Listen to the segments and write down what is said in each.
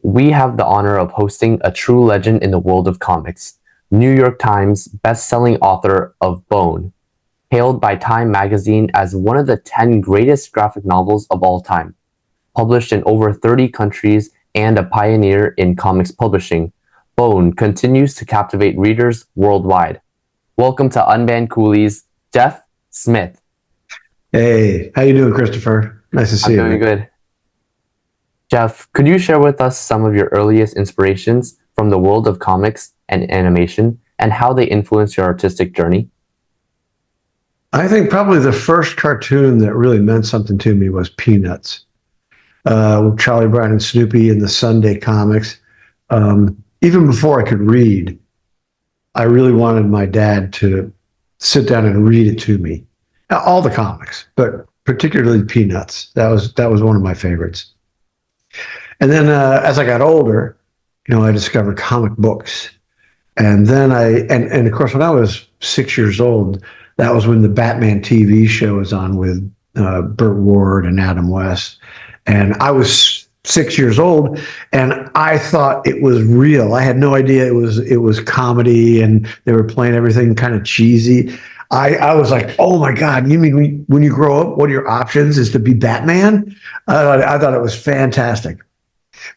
We have the honor of hosting a true legend in the world of comics, New York Times best-selling author of Bone, hailed by Time magazine as one of the 10 greatest graphic novels of all time, published in over 30 countries and a pioneer in comics publishing. Bone continues to captivate readers worldwide. Welcome to Unbanned Coolies, Jeff Smith. Hey, how you doing, Christopher? Nice to see you. I'm doing good. Jeff, could you share with us some of your earliest inspirations from the world of comics and animation and how they influenced your artistic journey? I think probably the first cartoon that really meant something to me was Peanuts. With Charlie Brown and Snoopy in the Sunday comics. Even before I could read, I really wanted my dad to sit down and read it to me. All the comics, but particularly Peanuts. That was one of my favorites. And then as I got older, I discovered comic books. And then and of course, when I was 6 years old, that was when the Batman TV show was on with Burt Ward and Adam West. And I was 6 years old, and I thought it was real. I had no idea it was comedy, and they were playing everything kind of cheesy. I was like, oh my God, you mean when you grow up, one of your options is to be Batman? I thought it was fantastic.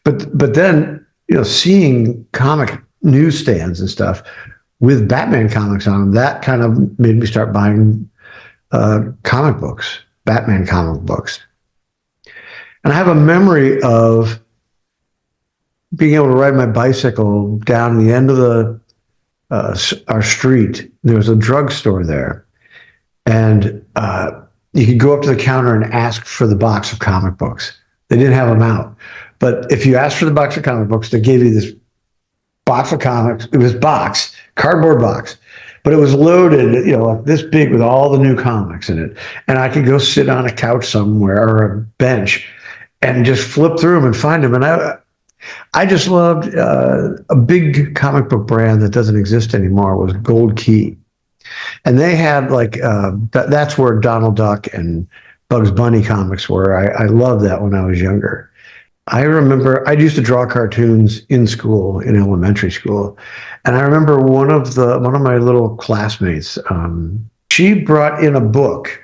But then, seeing comic newsstands and stuff with Batman comics on them, that kind of made me start buying comic books, Batman comic books. And I have a memory of being able to ride my bicycle down the end of our street. There was a drugstore there, and you could go up to the counter and ask for the box of comic books. They didn't have them out, but if you asked for the box of comic books, they gave you this box of comics. It was cardboard box, but it was loaded, like this big with all the new comics in it. And I could go sit on a couch somewhere or a bench and just flip through them and find them. And I just loved a big comic book brand that doesn't exist anymore was Gold Key. And they had that's where Donald Duck and Bugs Bunny comics were. I loved that when I was younger. I remember I used to draw cartoons in school, in elementary school. And I remember one of my little classmates, she brought in a book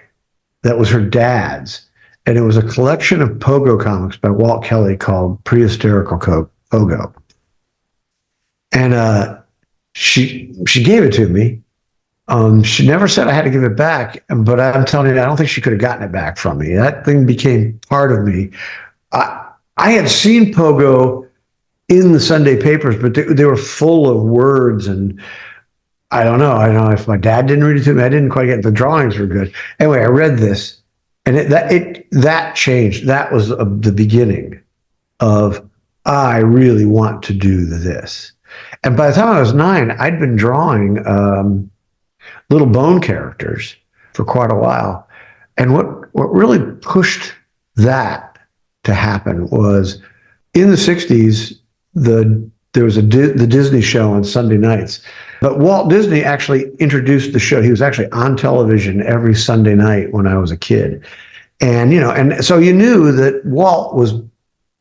that was her dad's. And it was a collection of Pogo comics by Walt Kelly called Prehistorical Pogo. And she gave it to me. She never said I had to give it back, but I'm telling you, I don't think she could have gotten it back from me. That thing became part of me. I had seen Pogo in the Sunday papers, but they were full of words, and I don't know if my dad didn't read it to me. I didn't quite get it. The drawings were good. Anyway, I read this. And that changed. That was the beginning of, I really want to do this. And by the time I was 9, I'd been drawing little bone characters for quite a while. And what really pushed that to happen was in the 60s, there was the Disney show on Sunday nights. But Walt Disney actually introduced the show. He was actually on television every Sunday night when I was a kid. And, and so you knew that Walt was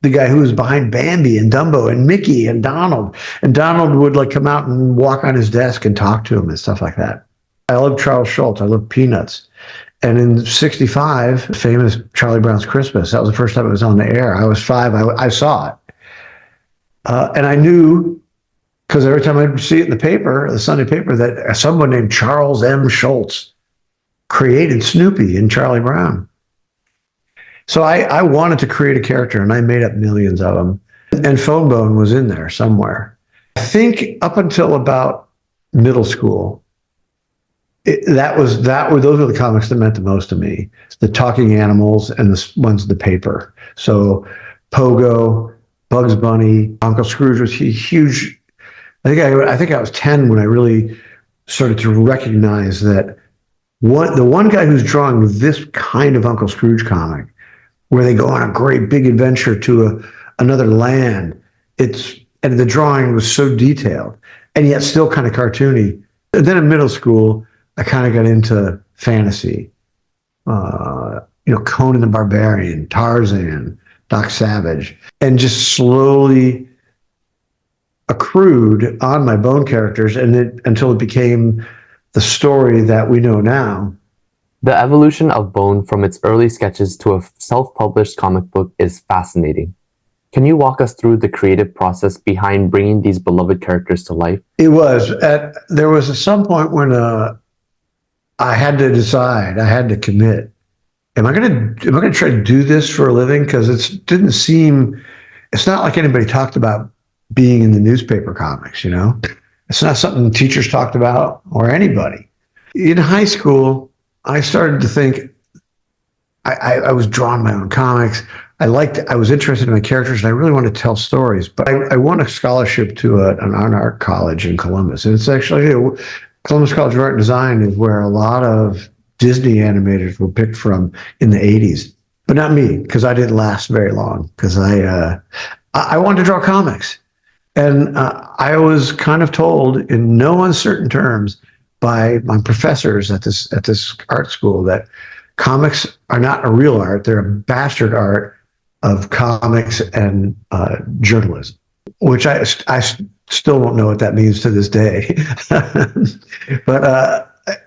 the guy who was behind Bambi and Dumbo and Mickey and Donald. And Donald would come out and walk on his desk and talk to him and stuff like that. I love Charles Schultz. I love Peanuts. And in 65, famous Charlie Brown's Christmas, that was the first time it was on the air. I was 5. I saw it. And I knew, because every time I'd see it in the paper, the Sunday paper, that someone named Charles M. Schultz created Snoopy and Charlie Brown. So I wanted to create a character, and I made up millions of them. And Phone Bone was in there somewhere. I think up until about middle school, those were the comics that meant the most to me. The talking animals and the ones in the paper. So Pogo, Bugs Bunny, Uncle Scrooge was huge. I think I was 10 when I really started to recognize that the one guy who's drawing this kind of Uncle Scrooge comic, where they go on a great big adventure to another land, and the drawing was so detailed and yet still kind of cartoony. And then in middle school, I kind of got into fantasy. Conan the Barbarian, Tarzan, Doc Savage, and just slowly accrued on my Bone characters until it became the story that we know now. The evolution of Bone from its early sketches to a self-published comic book is fascinating. Can you walk us through the creative process behind bringing these beloved characters to life? There was some point when I had to decide, I had to commit. Am I going to try to do this for a living? Because it's not like anybody talked about being in the newspaper comics, you know? It's not something teachers talked about or anybody. In high school, I started to think I was drawing my own comics. I was interested in my characters, and I really wanted to tell stories. But I won a scholarship to an art college in Columbus. And it's actually, Columbus College of Art and Design is where a lot of Disney animators were picked from in the 80s. But not me, because I didn't last very long, because I wanted to draw comics. And I was kind of told in no uncertain terms by my professors at this art school that comics are not a real art. They're a bastard art of comics and journalism, which I still don't know what that means to this day. But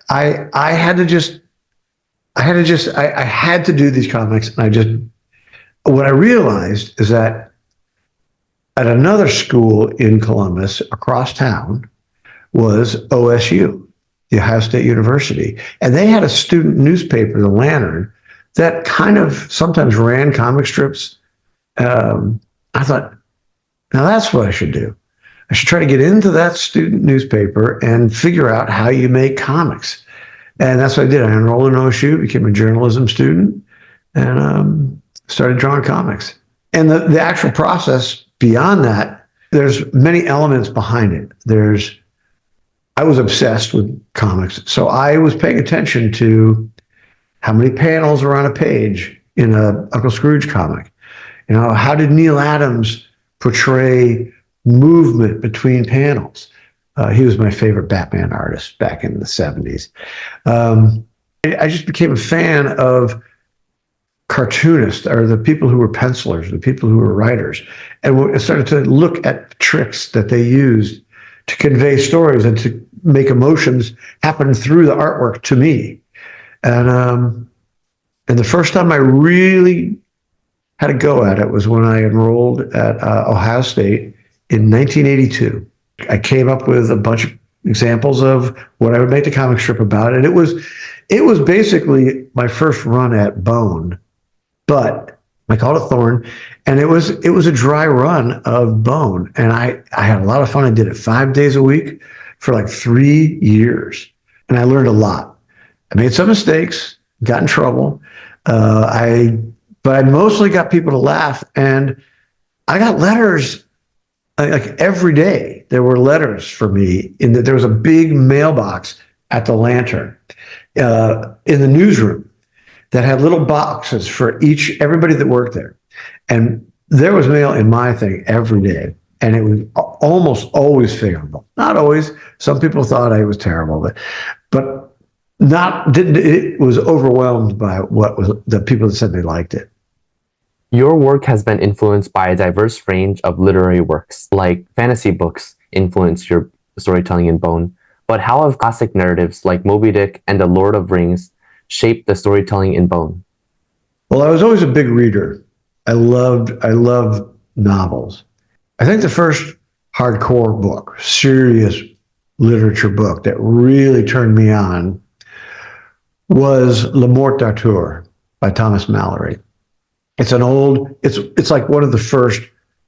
I had to do these comics. And what I realized is that at another school in Columbus across town was OSU, the Ohio State University. And they had a student newspaper, the Lantern, that kind of sometimes ran comic strips. I thought, now that's what I should do. I should try to get into that student newspaper and figure out how you make comics. And that's what I did. I enrolled in OSU, became a journalism student, and started drawing comics. And the actual process beyond that, there's many elements behind it. I was obsessed with comics. So I was paying attention to how many panels are on a page in a Uncle Scrooge comic. You know, how did Neil Adams portray movement between panels? He was my favorite Batman artist back in the 70s. I just became a fan of cartoonists, or the people who were pencilers, the people who were writers, and I started to look at tricks that they used to convey stories and to make emotions happen through the artwork to me. And the first time I really had a go at it was when I enrolled at Ohio State in 1982. I came up with a bunch of examples of what I would make the comic strip about, and it was basically my first run at Bone, but I called it Thorn, and it was a dry run of Bone, and I had a lot of fun. I did it 5 days a week for like 3 years, and I learned a lot. I made some mistakes, got in trouble, but I mostly got people to laugh, and I got letters like every day. There were letters for me there was a big mailbox at the Lantern in the newsroom that had little boxes for everybody that worked there. And there was mail in my thing every day. And it was almost always favorable. Not always. Some people thought I was terrible, but it was overwhelmed by what was the people that said they liked it. Your work has been influenced by a diverse range of literary works, like fantasy books influenced your storytelling in Bone. But how have classic narratives like Moby Dick and The Lord of Rings shaped the storytelling in Bone? Well, I was always a big reader. I loved novels. I think the first hardcore book, serious literature book that really turned me on was Le Morte d'Arthur by Thomas Mallory. It's like one of the first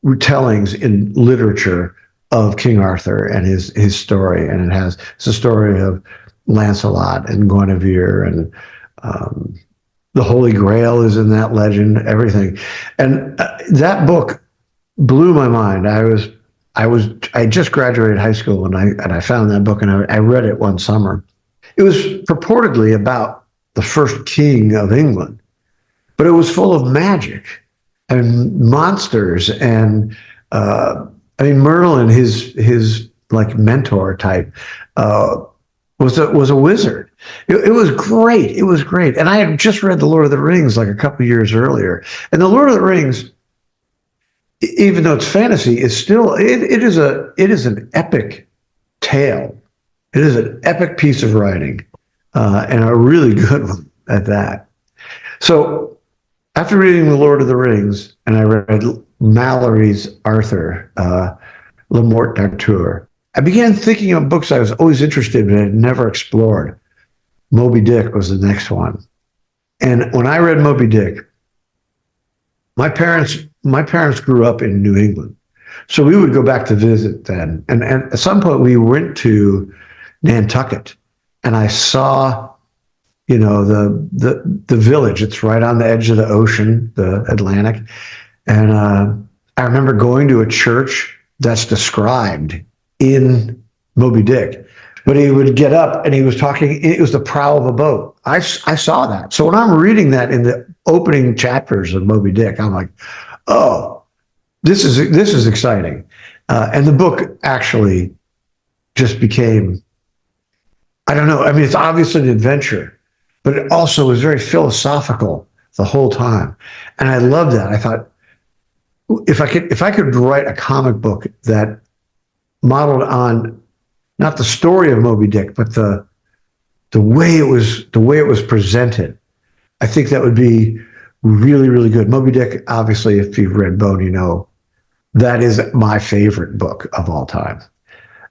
retellings in literature of King Arthur and his story. And it's a story of Lancelot and Guinevere, and the Holy Grail is in that legend, everything. And that book blew my mind. I just graduated high school and I found that book, and I read it one summer. It was purportedly about the first king of England, but it was full of magic and monsters. And Merlin, his like mentor type, was a wizard. It was great. It was great. And I had just read The Lord of the Rings like a couple years earlier. And The Lord of the Rings even though it's fantasy, it's still it is an epic tale. It is an epic piece of writing, and a really good one at that. So after reading The Lord of the Rings, and I read Mallory's Arthur, Le Morte d'Arthur, I began thinking of books I was always interested in but had never explored. Moby Dick was the next one. And when I read Moby Dick, my parents grew up in New England. So we would go back to visit then. And at some point we went to Nantucket and I saw, the village. It's right on the edge of the ocean, the Atlantic. And I remember going to a church that's described in Moby Dick. But he would get up and he was talking, it was the prow of a boat. I saw that. So when I'm reading that in the opening chapters of Moby Dick, I'm like, oh, this is exciting. And the book actually just became, I don't know, I mean, it's obviously an adventure, but it also was very philosophical the whole time. And I loved that. I thought, if I could write a comic book that modeled on not the story of Moby Dick, but the way it was presented, I think that would be really, really good. Moby Dick, obviously, if you've read Bone, that is my favorite book of all time.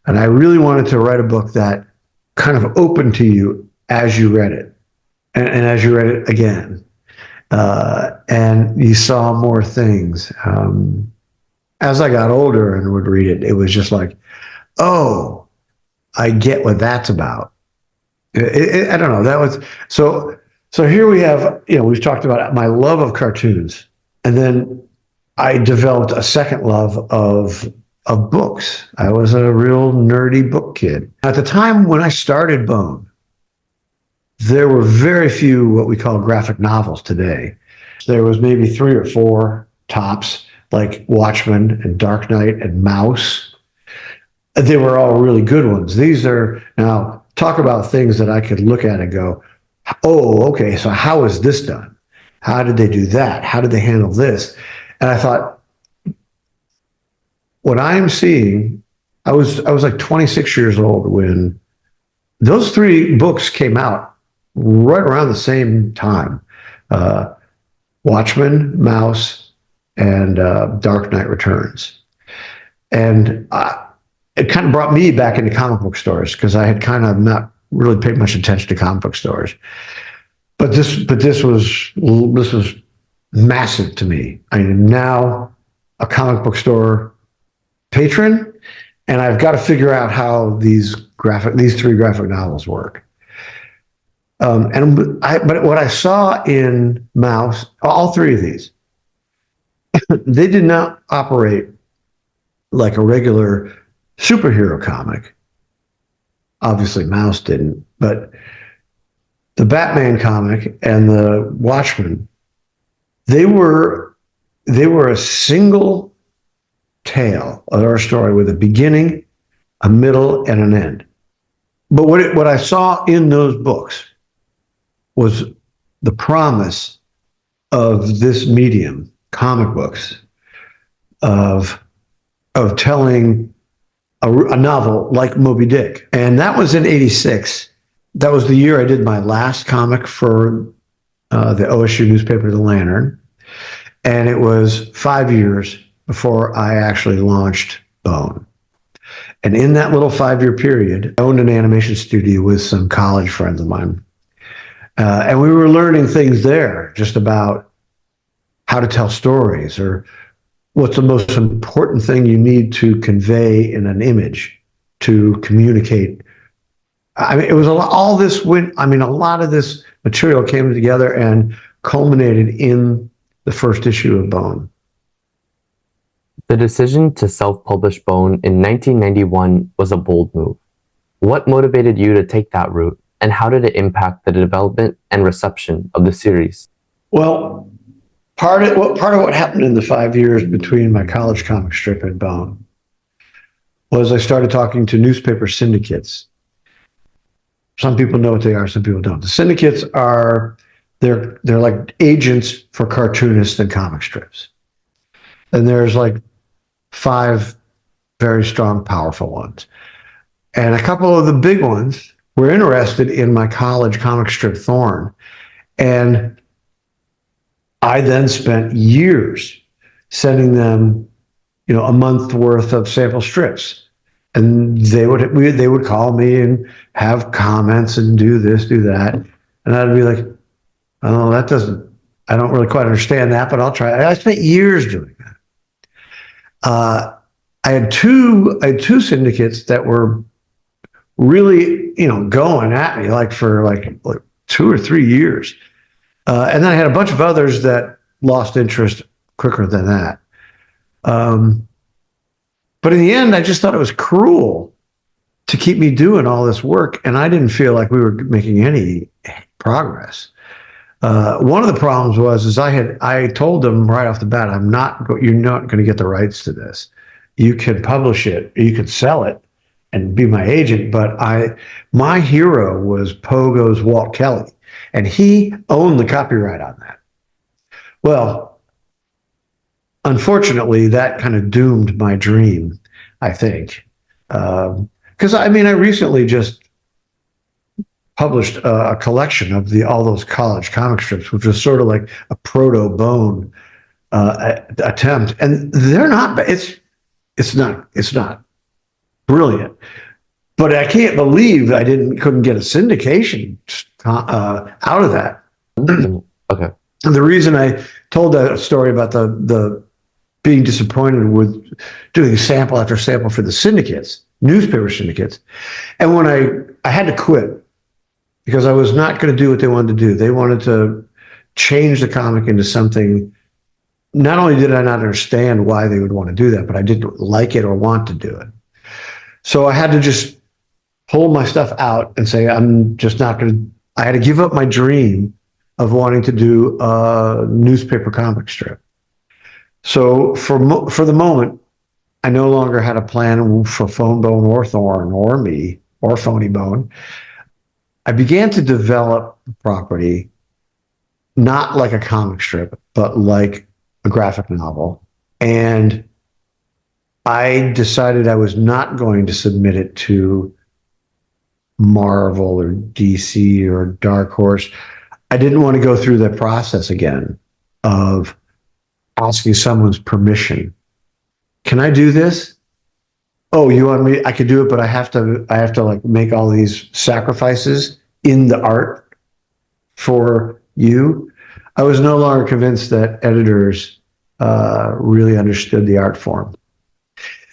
And I really wanted to write a book that kind of opened to you as you read it, and as you read it again, and you saw more things. As I got older and would read it, it was just like, oh, I get what that's about. I don't know. That was so. So here we have, we've talked about my love of cartoons, and then I developed a second love of books. I was a real nerdy book kid. At the time when I started Bone, there were very few what we call graphic novels today. There was maybe 3 or 4 tops, like Watchmen and Dark Knight and Mouse. They were all really good ones. These are, now, talk about things that I could look at and go, oh, okay, so how is this done? How did they do that? How did they handle this? And I thought, what I'm seeing, I was like 26 years old when those 3 books came out right around the same time. Watchmen, Mouse, and Dark Knight Returns. And it kind of brought me back into comic book stores because I had kind of not really paid much attention to comic book stores. But this was massive to me. I am now a comic book store patron, and I've got to figure out how these 3 graphic novels work. But what I saw in Mouse, all 3 of these, they did not operate like a regular superhero comic. Obviously, Mouse didn't, but the Batman comic and the Watchmen, they were a single tale of our story with a beginning, a middle, and an end. But what I saw in those books was the promise of this medium, comic books, of telling a novel like Moby Dick. And that was in '86. That was the year I did my last comic for the OSU newspaper, The Lantern. And it was 5 years before I actually launched Bone. And in that little 5-year period, I owned an animation studio with some college friends of mine. And we were learning things there just about how to tell stories, or what's the most important thing you need to convey in an image to communicate. I mean, it was a lot of this material came together and culminated in the first issue of Bone. The decision to self-publish Bone in 1991 was a bold move. What motivated you to take that route, and how did it impact the development and reception of the series? Well, part of what happened in the 5 years between my college comic strip and Bone was I started talking to newspaper syndicates. Some people know what they are, some people don't. The syndicates they're like agents for cartoonists and comic strips. and there's like 5 very strong, powerful ones. And a couple of the big ones were interested in my college comic strip Thorn. And I then spent years sending them, a month worth of sample strips. And they would call me and have comments and do this, do that. And I'd be like, oh, I don't really quite understand that, but I'll try. I spent years doing that. I had two syndicates that were really, going at me like for like 2 or 3 years. And then I had a bunch of others that lost interest quicker than that. But in the end, I just thought it was cruel to keep me doing all this work, and I didn't feel like we were making any progress. One of the problems was I told them right off the bat, you're not going to get the rights to this. You can publish it, you can sell it, and be my agent. But my hero was Pogo's Walt Kelly, and he owned the copyright on that. Well, unfortunately, that kind of doomed my dream, I think. Because I recently just published a collection of all those college comic strips, which was sort of like a proto Bone attempt, and they're not. It's not brilliant, but I can't believe I couldn't get a syndication out of that. Okay. And the reason I told that story about the being disappointed with doing sample after sample for the syndicates, newspaper syndicates, and when I had to quit because I was not going to do what they wanted to do. They wanted to change the comic into something. Not only did I not understand why they would want to do that, but I didn't like it or want to do it. So I had to just pull my stuff out and say, I'm just not going to, I had to give up my dream of wanting to do a newspaper comic strip. So for the moment, I no longer had a plan for Phone Bone or Thorn or me or Phony Bone. I began to develop the property not like a comic strip, but like a graphic novel. And I decided I was not going to submit it to Marvel or DC or Dark Horse. I didn't want to go through that process again of asking someone's permission. Can I do this? Oh, you want me? I could do it, but I have to like make all these sacrifices in the art for you. I was no longer convinced that editors really understood the art form.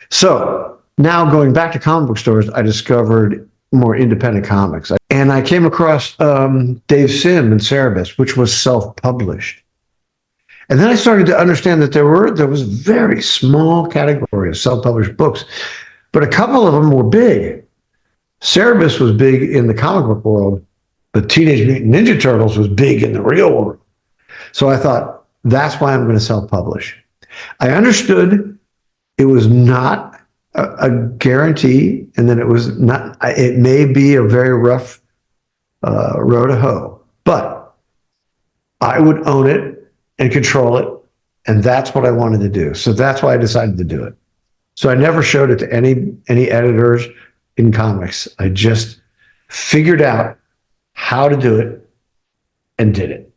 So now going back to comic book stores, I discovered more independent comics. And I came across Dave Sim and Cerebus, which was self-published. And then I started to understand that there was a very small category of self-published books, but a couple of them were big. Cerebus was big in the comic book world, but Teenage Mutant Ninja Turtles was big in the real world. So I thought, that's why I'm going to self-publish. I understood it was not a guarantee, and then it may be a very rough row to hoe, but I would own it and control it, and that's what I wanted to do. So that's why I decided to do it. So I never showed it to any editors in comics. I just figured out how to do it and did it.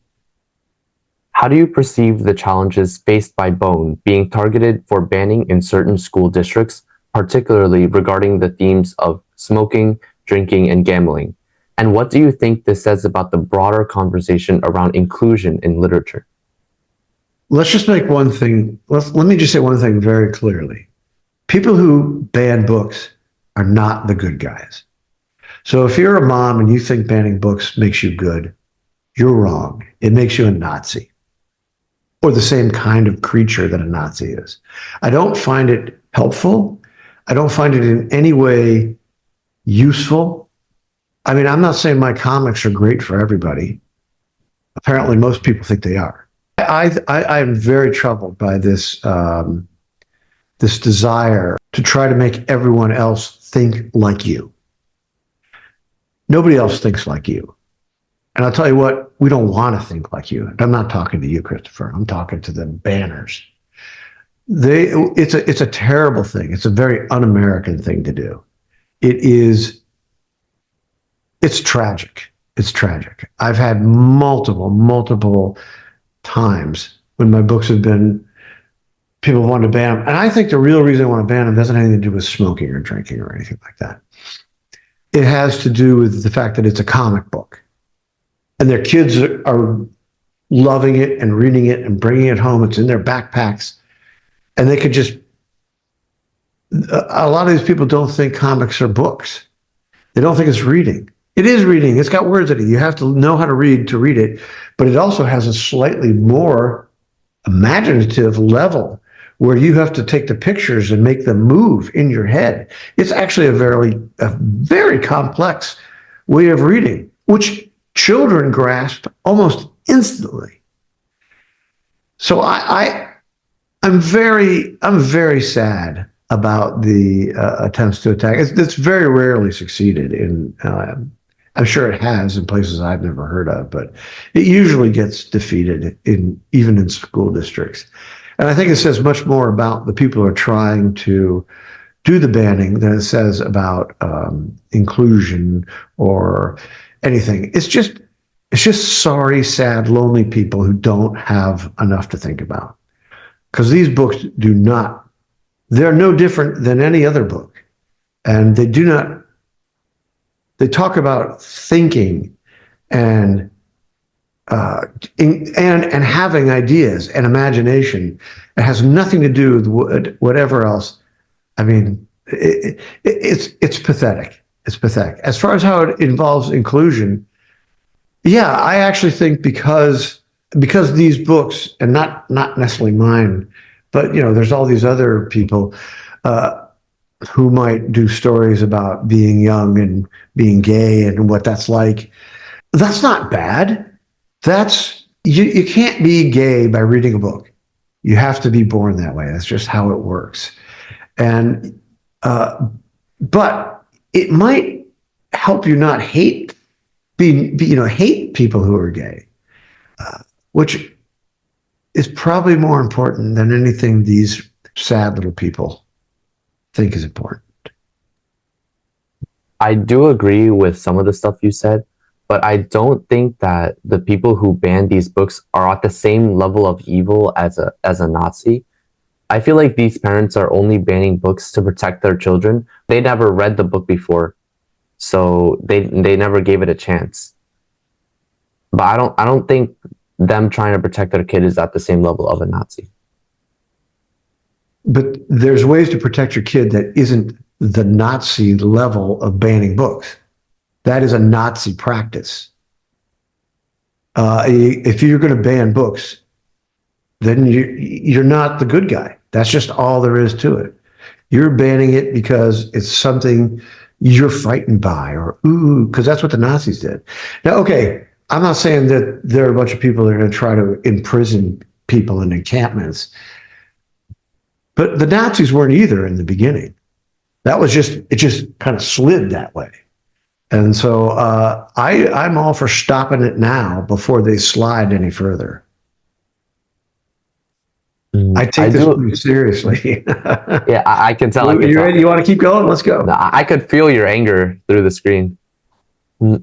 How do you perceive the challenges faced by Bone being targeted for banning in certain school districts, particularly regarding the themes of smoking, drinking, and gambling? And what do you think this says about the broader conversation around inclusion in literature? Let's just make one thing. Let me just say one thing very clearly. People who ban books are not the good guys. So if you're a mom and you think banning books makes you good, you're wrong. It makes you a Nazi, or the same kind of creature that a Nazi is. I don't find it helpful. I don't find it in any way useful. I mean, I'm not saying my comics are great for everybody. Apparently, most people think they are. I am very troubled by this this desire to try to make everyone else think like you. Nobody else thinks like you. And I'll tell you what, we don't want to think like you. I'm not talking to you, Christopher. I'm talking to the banners. It's a terrible thing. It's a very un-American thing to do. It's tragic. It's tragic. I've had multiple times when my books have been, people want to ban them. And I think the real reason I want to ban them doesn't have anything to do with smoking or drinking or anything like that. It has to do with the fact that it's a comic book and their kids are loving it and reading it and bringing it home. It's in their backpacks. And they could just, a lot of these people don't think comics are books. They don't think it's reading. It is reading. It's got words in it. You have to know how to read it, but it also has a slightly more imaginative level where you have to take the pictures and make them move in your head. It's actually a very complex way of reading, which children grasp almost instantly. So I'm very sad about the attempts to attack. It's very rarely succeeded in. I'm sure it has in places I've never heard of, but it usually gets defeated even in school districts. And I think it says much more about the people who are trying to do the banning than it says about inclusion or anything. It's just sorry, sad, lonely people who don't have enough to think about. Because these books they're no different than any other book. And they talk about thinking and having ideas and imagination. It has nothing to do with whatever else. I mean, it's pathetic. It's pathetic. As far as how it involves inclusion, yeah, I actually think because these books, and not necessarily mine, but there's all these other people who might do stories about being young and being gay and what that's like. That's not bad. You can't be gay by reading a book. You have to be born that way. That's just how it works. And but it might help you not hate hate people who are gay, which is probably more important than anything these sad little people think is important. I do agree with some of the stuff you said, but I don't think that the people who ban these books are at the same level of evil as a Nazi. I feel like these parents are only banning books to protect their children. They never read the book before, so they never gave it a chance. But I don't think them trying to protect their kid is at the same level of a Nazi. But there's ways to protect your kid that isn't the Nazi level of banning books. That is a Nazi practice. If you're going to ban books, then you're not the good guy. That's just all there is to it. You're banning it because it's something you're frightened by, or because that's what the Nazis did. Now, okay, I'm not saying that there are a bunch of people that are going to try to imprison people in encampments, but the Nazis weren't either in the beginning. It just kind of slid that way. And so I'm all for stopping it now before they slide any further. I take this pretty seriously. Yeah, I can tell. You ready? You want to keep going? Let's go. No, I could feel your anger through the screen.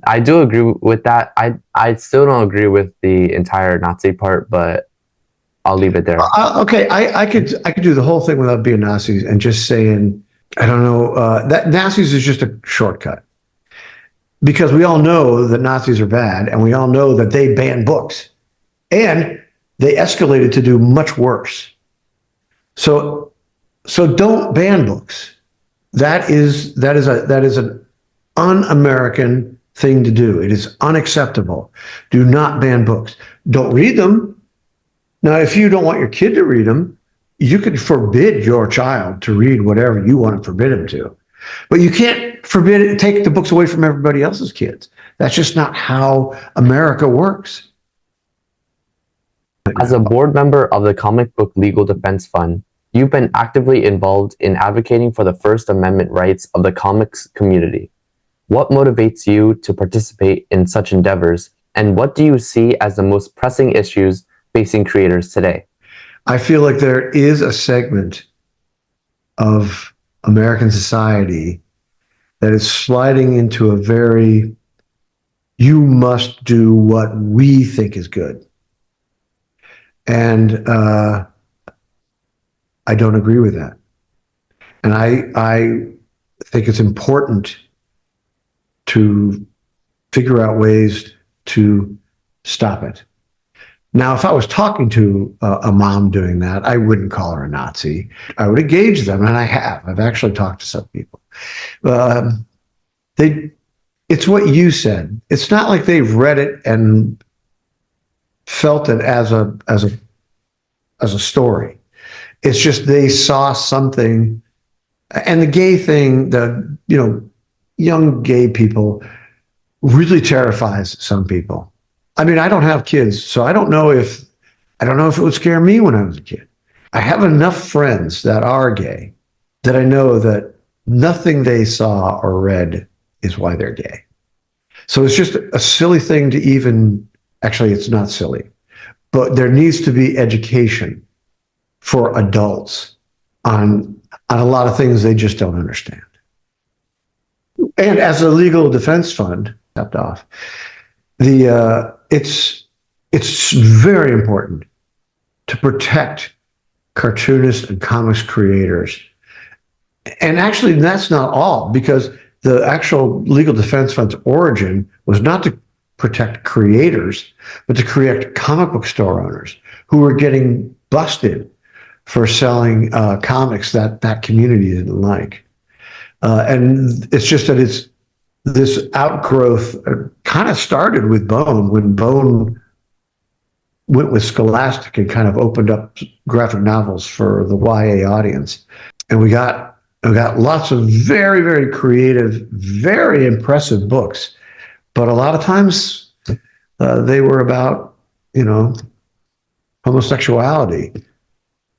I do agree with that. I still don't agree with the entire Nazi part, but I'll leave it there. Okay, I could do the whole thing without being Nazis and just saying, I don't know, that Nazis is just a shortcut. Because we all know that Nazis are bad, and we all know that they banned books. And they escalated to do much worse. So don't ban books. That is an un-American thing to do. It is unacceptable. Do not ban books. Don't read them. Now, if you don't want your kid to read them, you can forbid your child to read whatever you want to forbid him to. But you can't take the books away from everybody else's kids. That's just not how America works. As a board member of the Comic Book Legal Defense Fund, you've been actively involved in advocating for the First Amendment rights of the comics community. What motivates you to participate in such endeavors, and what do you see as the most pressing issues facing creators today? I feel like there is a segment of American society that is sliding into a very, you must do what we think is good. And I don't agree with that. And I think it's important to figure out ways to stop it. Now, if I was talking to a mom doing that, I wouldn't call her a Nazi. I would engage them, and I have. I've actually talked to some people. It's what you said. It's not like they've read it and felt it as a story. It's just they saw something, and the gay thing, young gay people really terrifies some people. I mean, I don't have kids, so I don't know if it would scare me when I was a kid. I have enough friends that are gay that I know that nothing they saw or read is why they're gay. So it's just a silly thing to even, actually, it's not silly, but there needs to be education for adults on a lot of things they just don't understand. And as a legal defense fund, stepped off, it's very important to protect cartoonists and comics creators. And actually, that's not all, because the actual legal defense fund's origin was not to protect creators, but to protect comic book store owners who were getting busted for selling comics that community didn't like. And it's just that it's this outgrowth kind of started with Bone, when Bone went with Scholastic and kind of opened up graphic novels for the YA audience. And we got lots of very, very creative, very impressive books, but a lot of times they were about, homosexuality.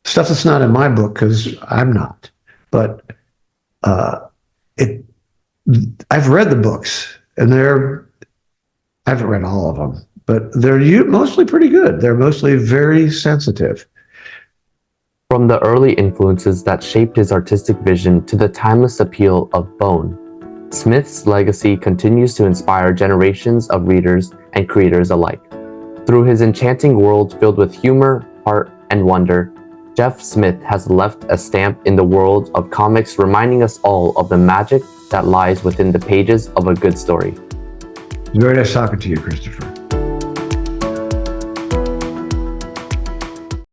Stuff that's not in my book, because I'm not. But I've read the books, and I haven't read all of them, but they're mostly pretty good. They're mostly very sensitive. From the early influences that shaped his artistic vision to the timeless appeal of Bone, Smith's legacy continues to inspire generations of readers and creators alike. Through his enchanting world filled with humor, heart, and wonder, Jeff Smith has left a stamp in the world of comics, reminding us all of the magic that lies within the pages of a good story. Very nice talking to you, Christopher.